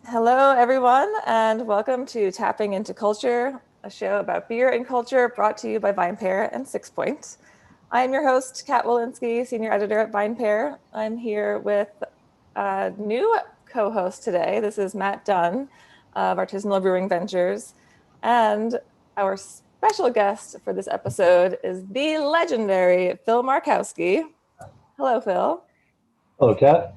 Hello, everyone, and welcome to Tapping into Culture, a show about beer and culture brought to you by VinePair and Sixpoint. I am your host, Kat Wolinski, Senior Editor at VinePair. I'm here with a new co-host today. This is Matt Dunn of Artisanal Brewing Ventures. And our special guest for this episode is the legendary Phil Markowski. Hello, Phil. Hello, Kat.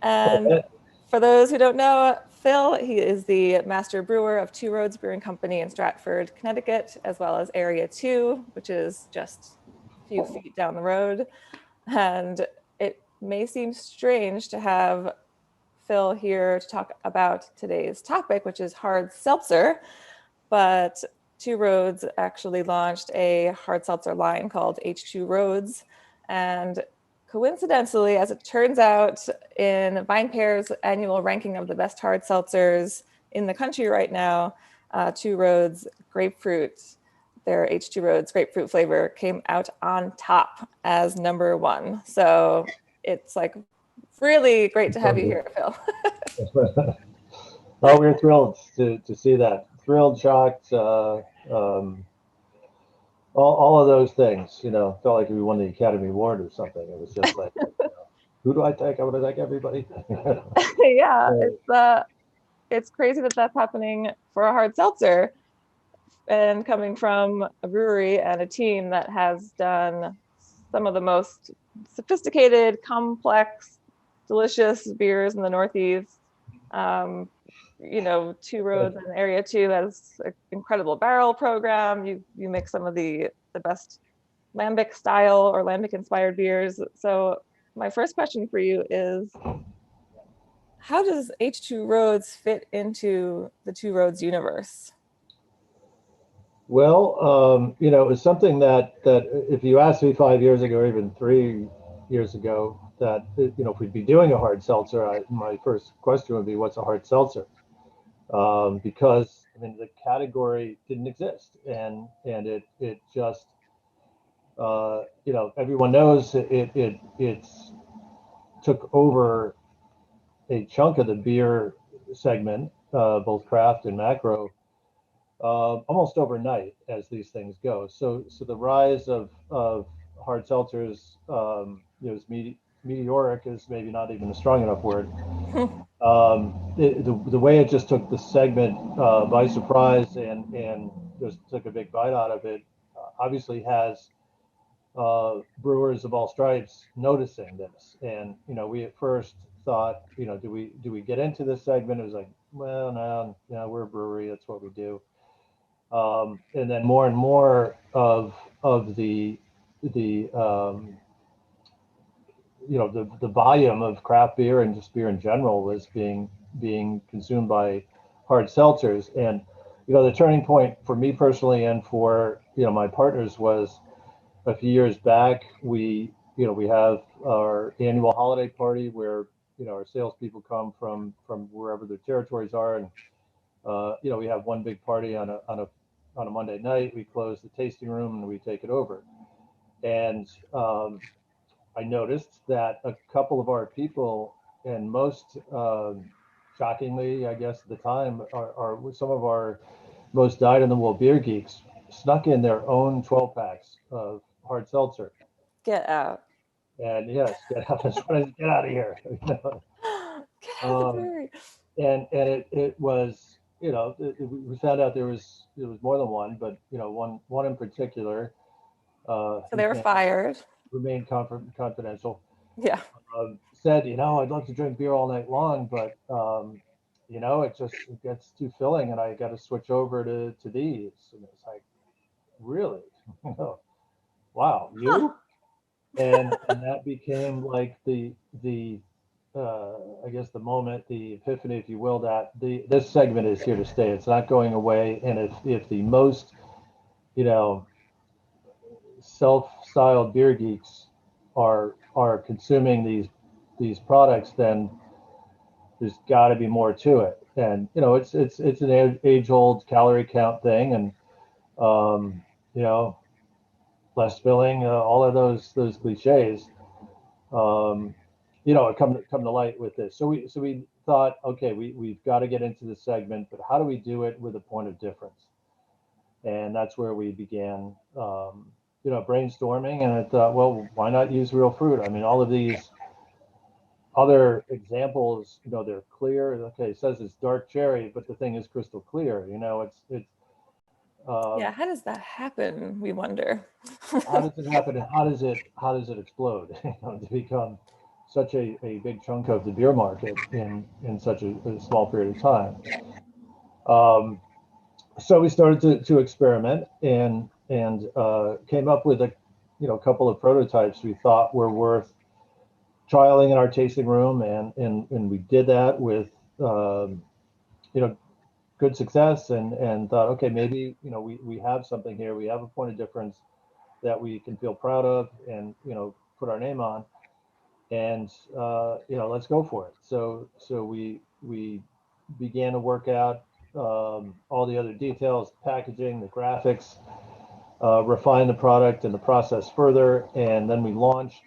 And for those who don't know, Phil, he is the master brewer of Two Roads Brewing Company in Stratford, Connecticut, as well as Area 2, which is just a few feet down the road. And it may seem strange to have Phil here to talk about today's topic, which is hard seltzer, but Two Roads actually launched a hard seltzer line called H2 Roads. And coincidentally, as it turns out, in VinePair's annual ranking of the best hard seltzers in the country right now, Two Roads Grapefruit, their H2 Roads grapefruit flavor, came out on top as number one. So it's like really great to have you here, Phil. Oh, we're thrilled to see that. Thrilled, shocked, all of those things. Felt like we won the Academy Award or something. It was just like, who do I thank? I want to thank everybody. Yeah, it's crazy that that's happening for a hard seltzer and coming from a brewery and a team that has done some of the most sophisticated, complex, delicious beers in the Northeast. Um, Two Roads and Area 2 has an incredible barrel program. You make some of the best lambic style or lambic inspired beers. So my first question for you is, how does H2 Roads fit into the Two Roads universe? Well, it was something that if you asked me 5 years ago or even 3 years ago that if we'd be doing a hard seltzer, my first question would be, what's a hard seltzer? Because I mean the category didn't exist, and it just everyone knows it's took over a chunk of the beer segment, both craft and macro, almost overnight as these things go. So the rise of hard seltzers, is meteoric is maybe not even a strong enough word. The way it just took the segment by surprise and just took a big bite out of it, obviously has brewers of all stripes noticing this. And we at first thought, do we get into this segment? It was like, well, no, we're a brewery, that's what we do. And then more and more of the the volume of craft beer and just beer in general was being consumed by hard seltzers. And the turning point for me personally and for my partners was a few years back. We have our annual holiday party where our salespeople come from wherever their territories are, and we have one big party on a Monday night. We close the tasting room and we take it over. And I noticed that a couple of our people, and most shockingly, I guess at the time, are some of our most dyed-in-the-wool beer geeks snuck in their own 12 packs of hard seltzer. Get out. And yes, get out, get out of here. Get out of the um, brewery. and it was, we found out there was more than one, but one in particular, So they whose were name fired. remained confidential, Yeah. said, I'd love to drink beer all night long, but it gets too filling, and I got to switch over to these. And it's like, really, wow, Huh. you? And that became like the I guess the moment, the epiphany, if you will, that this segment is here to stay. It's not going away. And if the most you know self-styled beer geeks are consuming these products, then there's got to be more to it. And it's an age-old calorie count thing, and um, you know less filling, all of those cliches. Um, come to light with this. So we thought, okay, we've got to get into this segment, but how do we do it with a point of difference? And that's where we began, brainstorming. And I thought, well, why not use real fruit? I mean, all of these other examples, they're clear. Okay, it says it's dark cherry, but the thing is crystal clear. It's. Yeah, how does that happen? We wonder. How does it happen, and how does it explode? To become such a big chunk of the beer market in such a small period of time. So we started to experiment and came up with a couple of prototypes we thought were worth trialing in our tasting room, and we did that with good success, and thought, okay, maybe we have something here, we have a point of difference that we can feel proud of and put our name on, and let's go for it. So we began to work out all the other details, packaging, the graphics, refine the product and the process further, and then we launched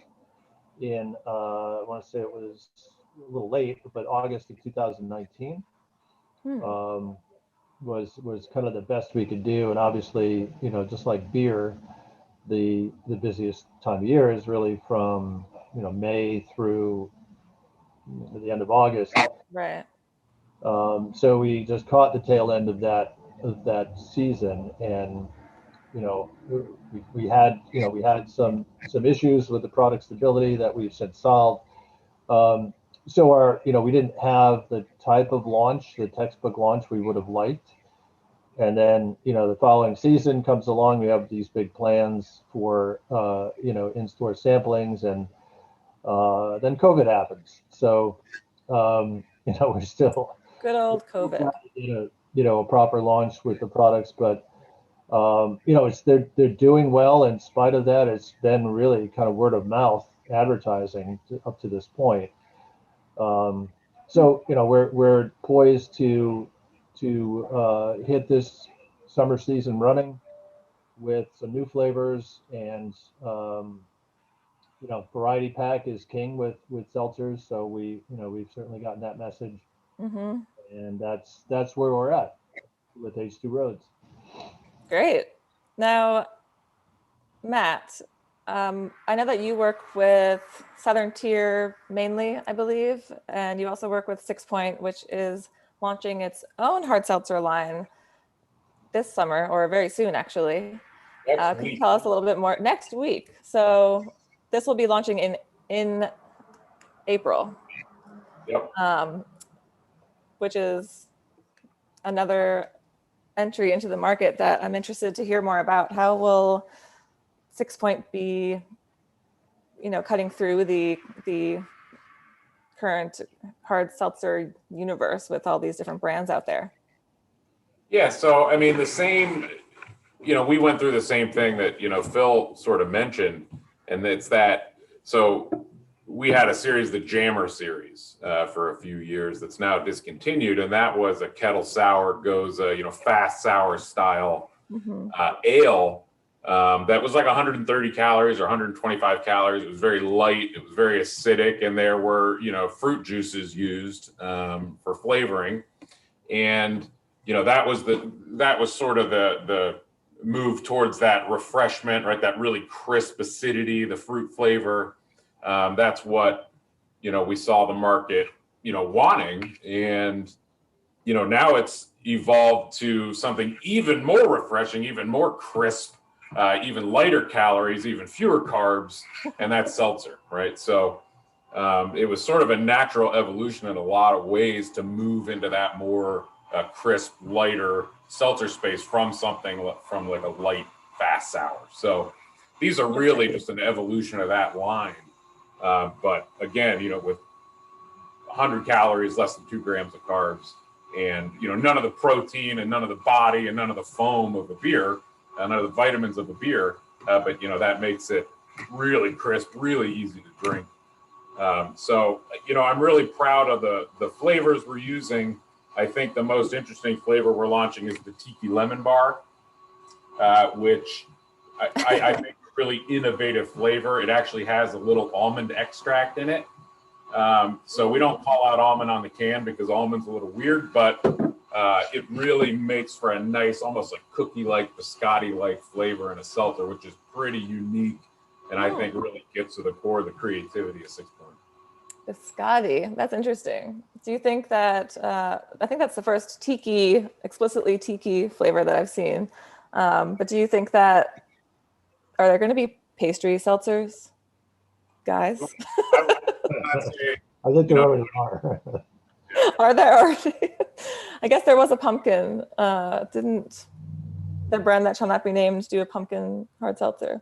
in I want to say it was a little late, but August of 2019 was kind of the best we could do. And obviously, just like beer, the busiest time of year is really from May through the end of August. Right. So we just caught the tail end of that season, and we had some issues with the product stability that we've since solved. So we didn't have the type of launch, the textbook launch we would have liked. And then, the following season comes along, we have these big plans for, in-store samplings, and then COVID happens. So, we're still good old COVID. A proper launch with the products, but they're doing well. In spite of that, it's been really kind of word of mouth advertising up to this point. So we're poised to hit this summer season running with some new flavors, and variety pack is king with seltzers. So we've certainly gotten that message, and that's where we're at with H2 Roads. Great. Now, Matt, I know that you work with Southern Tier mainly, I believe, and you also work with Sixpoint, which is launching its own hard seltzer line this summer, or very soon, actually. Can you tell us a little bit more? Next week. So this will be launching in April. Yep. Which is another entry into the market that I'm interested to hear more about. How will Sixpoint be, cutting through the current hard seltzer universe with all these different brands out there? Yeah, so I mean, the same, we went through the same thing that, Phil sort of mentioned, and it's that, so we had a series, the Jammer series, for a few years that's now discontinued, and that was a kettle sour goes, fast sour style ale that was like 130 calories or 125 calories. It was very light. It was very acidic, and there were, fruit juices used for flavoring, and that was sort of the move towards that refreshment, right? That really crisp acidity, the fruit flavor. That's what, we saw the market, wanting. And, now it's evolved to something even more refreshing, even more crisp, even lighter calories, even fewer carbs, and that's seltzer, right? So it was sort of a natural evolution in a lot of ways to move into that more crisp, lighter seltzer space from like a light, fast sour. So these are really just an evolution of that line. But again, with 100 calories, less than 2 grams of carbs, and none of the protein and none of the body and none of the foam of a beer, none of the vitamins of a beer, but that makes it really crisp, really easy to drink. So I'm really proud of the flavors we're using. I think the most interesting flavor we're launching is the Tiki Lemon Bar, which I think is a really innovative flavor. It actually has a little almond extract in it, So we don't call out almond on the can because almond's a little weird, but it really makes for a nice, almost like cookie-like, biscotti-like flavor in a seltzer, which is pretty unique, and I think really gets to the core of the creativity of Sixpoint. Biscotti, that's interesting. Do you think that, I think that's the first tiki, explicitly tiki flavor that I've seen. But do you think that, are there going to be pastry seltzers, guys? I think there already are. Are there already? I guess there was a pumpkin. Didn't the brand that shall not be named do a pumpkin hard seltzer?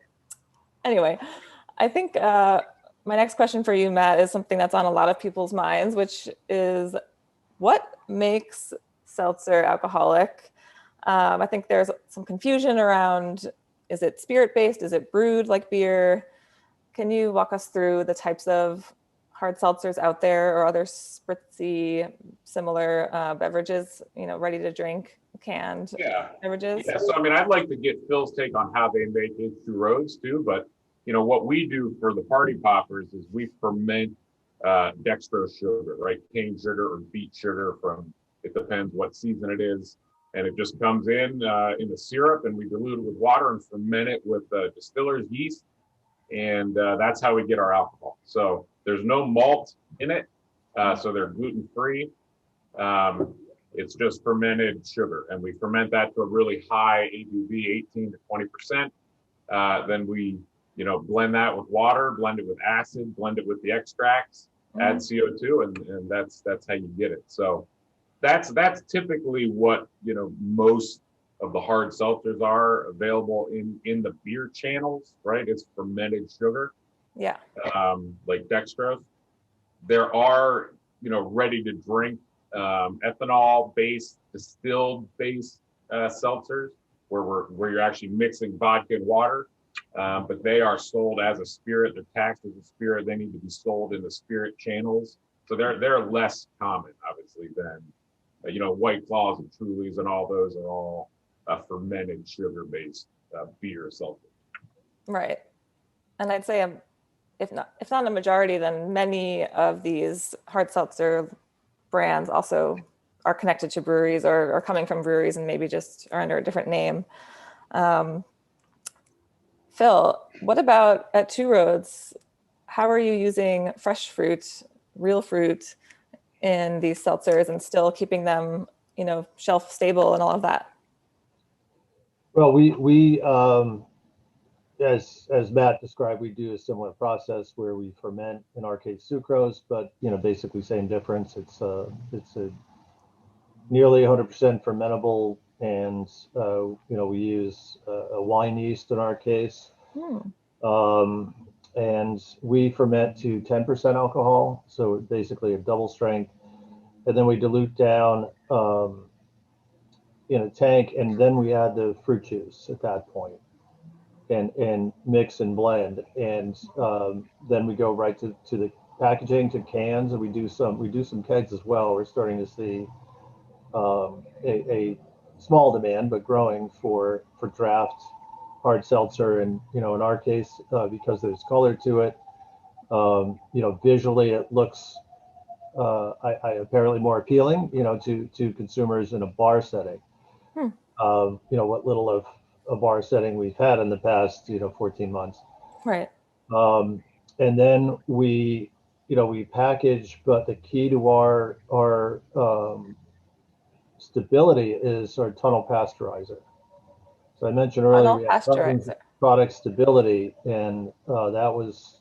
Anyway, I think my next question for you, Matt, is something that's on a lot of people's minds, which is what makes seltzer alcoholic? I think there's some confusion around, is it spirit-based? Is it brewed like beer? Can you walk us through the types of hard seltzers out there or other spritzy, similar beverages, ready to drink, canned beverages? Yeah, so I mean, I'd like to get Phil's take on how they make his Two Roads too, but what we do for the party poppers is we ferment dextrose sugar, right? Cane sugar or beet sugar it depends what season it is. And it just comes in the syrup, and we dilute it with water and ferment it with distiller's yeast. And that's how we get our alcohol. So there's no malt in it. So they're gluten-free. It's just fermented sugar. And we ferment that to a really high ABV, 18 to 20%. Then we blend that with water, blend it with acid, blend it with the extracts, add CO2, and that's how you get it. So that's typically what most of the hard seltzers are available in the beer channels, right? It's fermented sugar, like dextrose. There are ready to drink ethanol based, distilled based seltzers where you're actually mixing vodka and water. But they are sold as a spirit. They're taxed as a spirit. They need to be sold in the spirit channels. So they're less common, obviously, than White Claws and Trulies, and all those are all fermented sugar-based beer seltzer. Right, and I'd say if not a majority, then many of these hard seltzer brands also are connected to breweries or are coming from breweries and maybe just are under a different name. Phil, what about at Two Roads? How are you using fresh fruit, real fruit in these seltzers and still keeping them, shelf stable and all of that? Well, we as Matt described, we do a similar process where we ferment, in our case, sucrose, but basically same difference. It's a nearly 100% fermentable, and we use a wine yeast in our case. And we ferment to 10% alcohol, so basically a double strength, and then we dilute down in a tank, and then we add the fruit juice at that point, and mix and blend, and then we go right to the packaging, to cans, and we do some kegs as well. We're starting to see a small demand, but growing for draft hard seltzer, and in our case, because there's color to it, visually it looks apparently more appealing, to consumers in a bar setting. What little of a bar setting we've had in the past 14 months. Right. And then we package, but the key to our stability is our tunnel pasteurizer. So I mentioned earlier we had product stability, and that was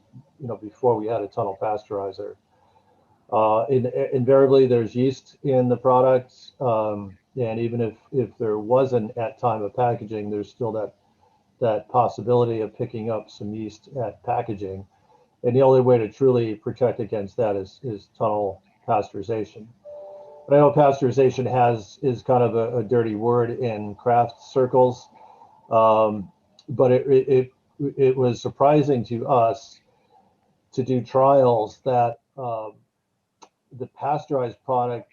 before we had a tunnel pasteurizer. Invariably, there's yeast in the products, and even if there wasn't at time of packaging, there's still that possibility of picking up some yeast at packaging. And the only way to truly protect against that is tunnel pasteurization. But I know pasteurization is kind of a dirty word in craft circles, but it was surprising to us to do trials that the pasteurized product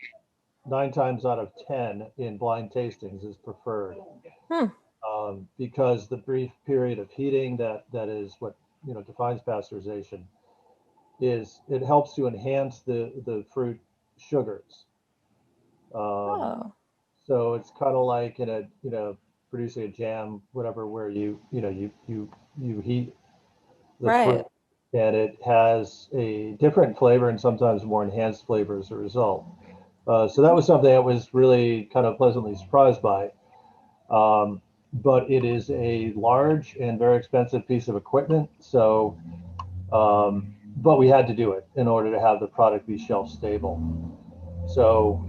9 times out of 10 in blind tastings is preferred, because the brief period of heating that is what defines pasteurization is it helps to enhance the fruit sugars. Oh, So it's kind of like in a, producing a jam, whatever, where you heat the fruit right. and it has a different flavor and sometimes more enhanced flavor as a result. So that was something I was really kind of pleasantly surprised by. Um, but it is a large and very expensive piece of equipment. But we had to do it in order to have the product be shelf stable. So,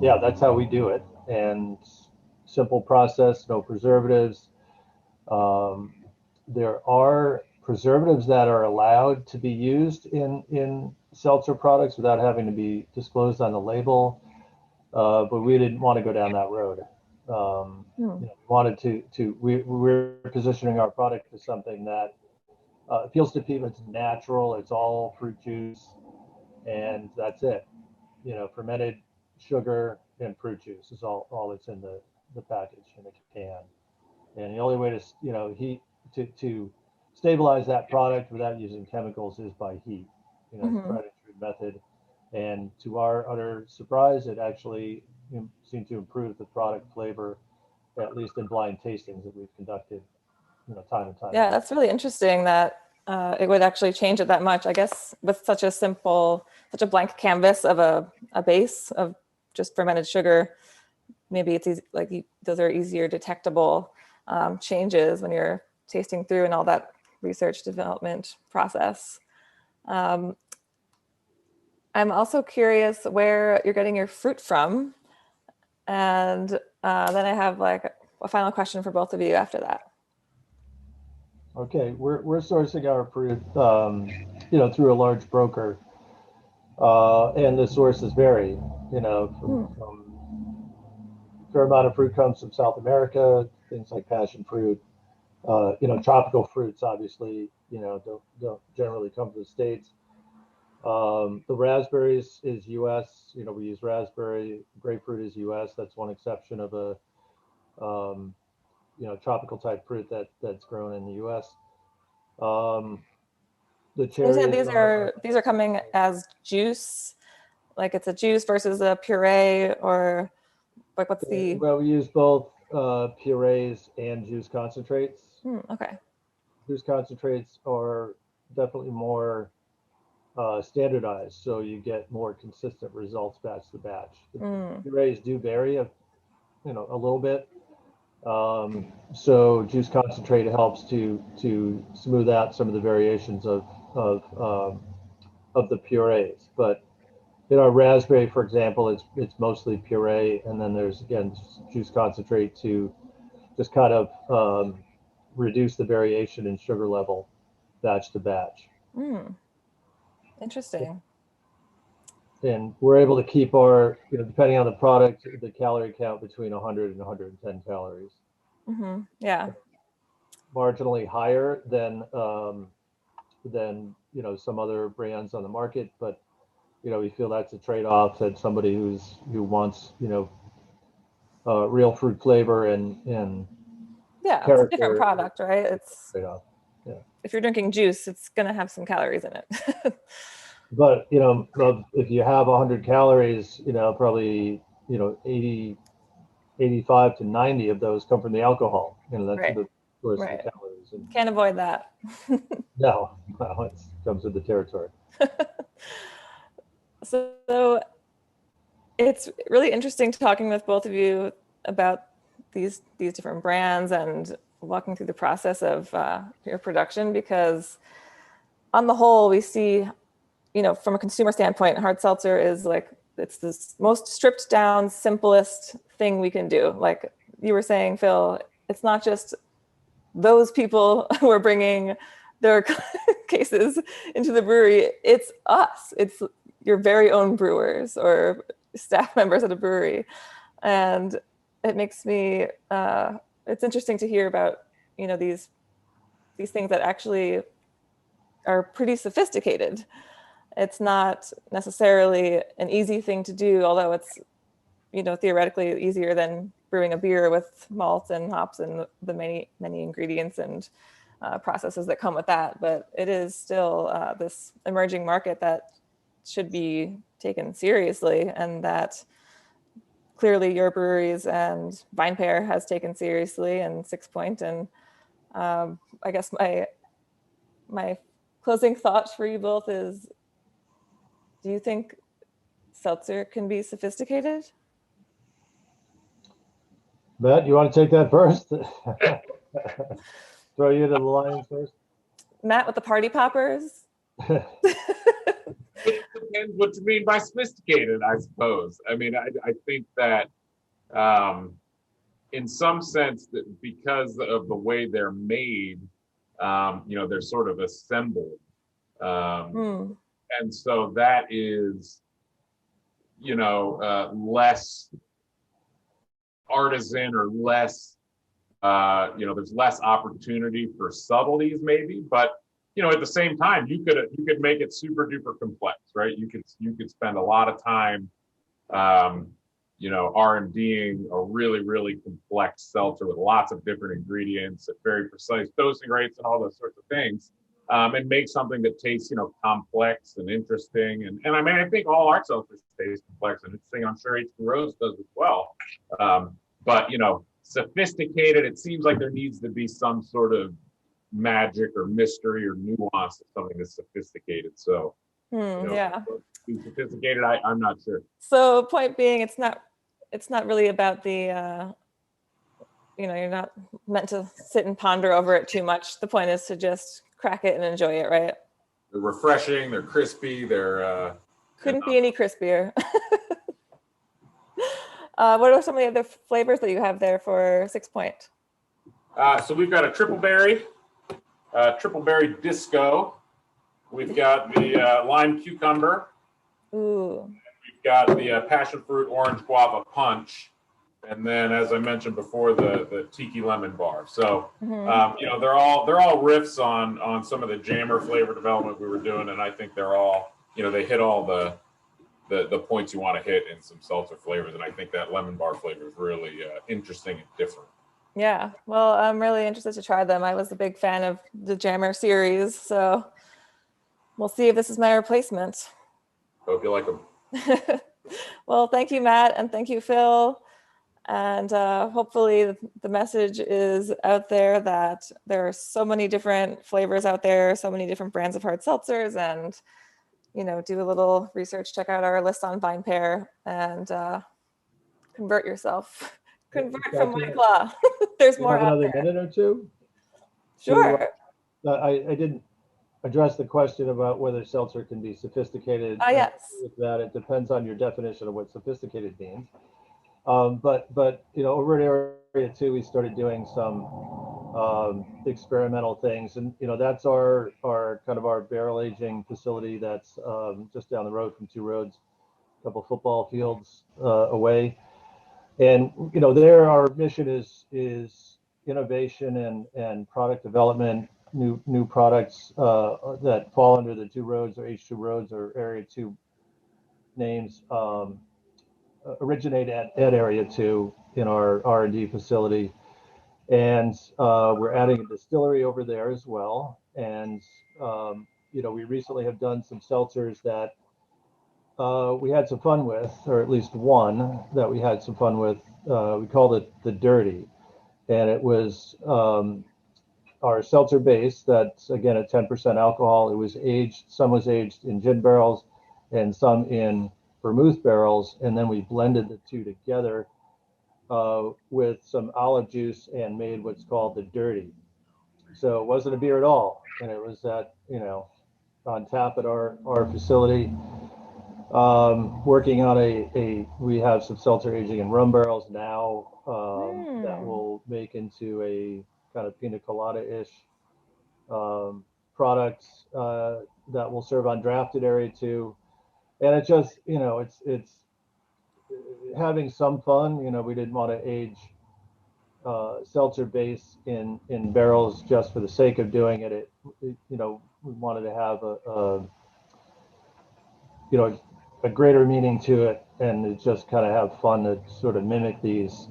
yeah, that's how we do it. And simple process, no preservatives. Um, there are preservatives that are allowed to be used in seltzer products without having to be disclosed on the label, but we didn't want to go down that road. Hmm. We wanted we're positioning our product as something that appeals to people. It's natural. It's all fruit juice, and that's it. Fermented sugar and fruit juice is all that's in the package in the can. And the only way to heat to stabilize that product without using chemicals is by heat. It's a Hmm. tried and true method. And to our utter surprise, it actually seemed to improve the product flavor, at least in blind tastings that we've conducted, time and time Yeah, again. that's really interesting that it would actually change it that much. I guess with such a blank canvas of a base of just fermented sugar, maybe it's easy, like those are easier detectable changes when you're tasting through and all that research development process. Um, I'm also curious where you're getting your fruit from. And then I have like a final question for both of you after that. Okay, we're sourcing our fruit, through a large broker, and the sources vary. Hmm. From a fair amount of fruit comes from South America, things like passion fruit. Tropical fruits obviously, don't generally come to the States. The raspberries is U.S. We use raspberry. Grapefruit is U.S. That's one exception of a tropical type fruit that's grown in the U.S. Um, the So you said cherries are these are coming as juice, like it's a juice versus a puree, or like what's the well, we use both purees and juice concentrates. okay. Juice concentrates are definitely more standardized, so you get more consistent results batch to batch. The Mm, purees do vary a little bit. So juice concentrate helps to smooth out some of the variations of um, of the purees. But in our raspberry, for example, it's mostly puree, and then there's again juice concentrate to just kind of reduce the variation in sugar level batch to batch. mm, interesting. And we're able to keep our, depending on the product, the calorie count between 100 and 110 calories. Yeah. Marginally higher than some other brands on the market, but we feel that's a trade-off that somebody who wants real fruit flavor and Yeah, it's a different character product, right? It's trade-off. Yeah, if you're drinking juice, it's gonna have some calories in it. but if you have 100 calories, probably 80 85 to 90 of those come from the alcohol. That's Right. the source of the Right. calories. And Can't avoid that. no, it comes with the territory. So it's really interesting talking with both of you about these different brands and walking through the process of your production, because on the whole we see, from a consumer standpoint, hard seltzer is like it's the most stripped down, simplest thing we can do. Like you were saying, Phil, it's not just those people who are bringing their cases into the brewery. It's us. It's your very own brewers or staff members at a brewery. And it makes me, it's interesting to hear about, these things that actually are pretty sophisticated. It's not necessarily an easy thing to do, although it's, theoretically easier than brewing a beer with malt and hops and the many, many ingredients and processes that come with that. But it is still this emerging market that should be taken seriously, and that clearly your breweries and VinePair has taken seriously, and Sixpoint. And I guess my closing thought for you both is, do you think seltzer can be sophisticated? Matt, you want to take that first? Throw you to the lions first. Matt with the party poppers. It depends what you mean by sophisticated, I suppose. I mean, I think that in some sense, that because of the way they're made, they're sort of assembled. And so that is, less artisan or less, there's less opportunity for subtleties maybe, but at the same time, you could make it super duper complex, right? You could spend a lot of time, R&Ding a really, really complex seltzer with lots of different ingredients at very precise dosing rates and all those sorts of things, and make something that tastes, complex and interesting. And I mean, I think all art seltzers taste complex and interesting. I'm sure Two Roads does as well. But sophisticated, it seems like there needs to be some sort of magic or mystery or nuance of something that's sophisticated. So, yeah, be sophisticated. I'm not sure. So point being, it's not really about the, you're not meant to sit and ponder over it too much. The point is to just crack it and enjoy it, right? They're refreshing. They're crispy. They're couldn't be any crispier. What are some of the other flavors that you have there for Sixpoint? So we've got a triple berry disco. We've got the lime cucumber. Ooh. We've got the passion fruit orange guava punch. And then, as I mentioned before, the tiki lemon bar. So, they're all riffs on some of the jammer flavor development we were doing, and I think they're all, they hit all the points you want to hit in some seltzer flavors, and I think that lemon bar flavor is really interesting and different. Yeah, well, I'm really interested to try them. I was a big fan of the jammer series, so we'll see if this is my replacement. Hope you like them. Well, thank you, Matt, and thank you, Phil. And hopefully the message is out there that there are so many different flavors out there, so many different brands of hard seltzers, and do a little research, check out our list on VinePair, and convert yourself. Convert from White Claw. There's more out there. Another minute or two? Sure. I didn't address the question about whether seltzer can be sophisticated. Yes. With that, it depends on your definition of what sophisticated means. But over at Area 2, we started doing some experimental things, and that's our kind of our barrel aging facility that's just down the road from Two Roads, a couple football fields away. And there our mission is innovation and product development, new products that fall under the Two Roads or H2 Roads or Area 2 names. Originate at Area 2 in our R&D facility, and we're adding a distillery over there as well. And we recently have done some seltzers that we had some fun with, or at least one that we had some fun with. We called it the Dirty, and it was our seltzer base that's again at 10% alcohol. It was aged, some was aged in gin barrels and some in vermouth barrels, and then we blended the two together with some olive juice and made what's called the Dirty. So it wasn't a beer at all, and it was at on tap at our facility. Working on we have some seltzer aging in rum barrels now that will make into a kind of pina colada-ish product that will serve on draft at Area 2. And it just, it's having some fun. We didn't want to age seltzer base in barrels just for the sake of doing it. We wanted to have a greater meaning to it, and it just kind of have fun to sort of mimic these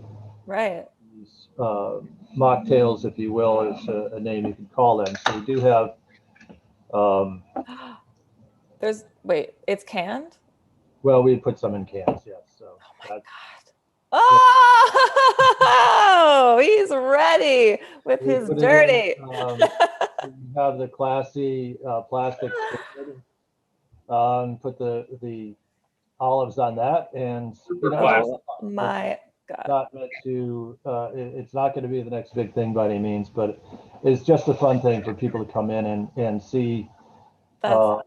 mocktails, if you will, is a name you can call them. So we do have. Wait, it's canned? Well, we put some in cans, yes. So Oh my God. Oh, he's ready with we his put it dirty. in, we have the classy plastic lid, put the olives on that, and Oh my God. not meant to. It's not going to be the next big thing by any means, but it's just a fun thing for people to come in and see. That's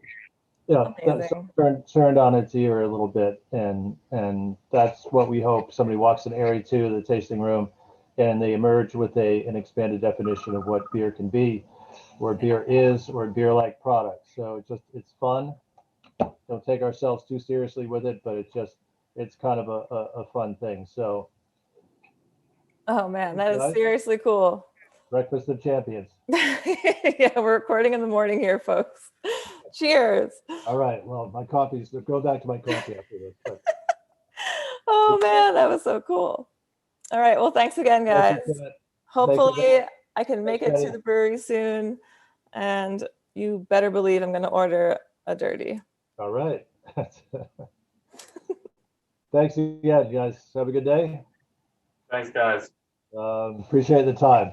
amazing. Turned on its ear a little bit, and that's what we hope. Somebody walks in area 2 of the tasting room, and they emerge with an expanded definition of what beer can be, or beer is, or beer-like product. So it's fun. Don't take ourselves too seriously with it, but it's kind of a fun thing. So, Oh man, that is seriously cool. Breakfast of Champions. Yeah, we're recording in the morning here, folks. Cheers. All right. Well, my coffee's go back to my coffee after this. But. Oh man, that was so cool. All right. Well, thanks again, guys. Hopefully I can make it to the brewery soon. And you better believe I'm going to order a dirty. All right. Thanks again, guys. Have a good day. Thanks, guys. Appreciate the time.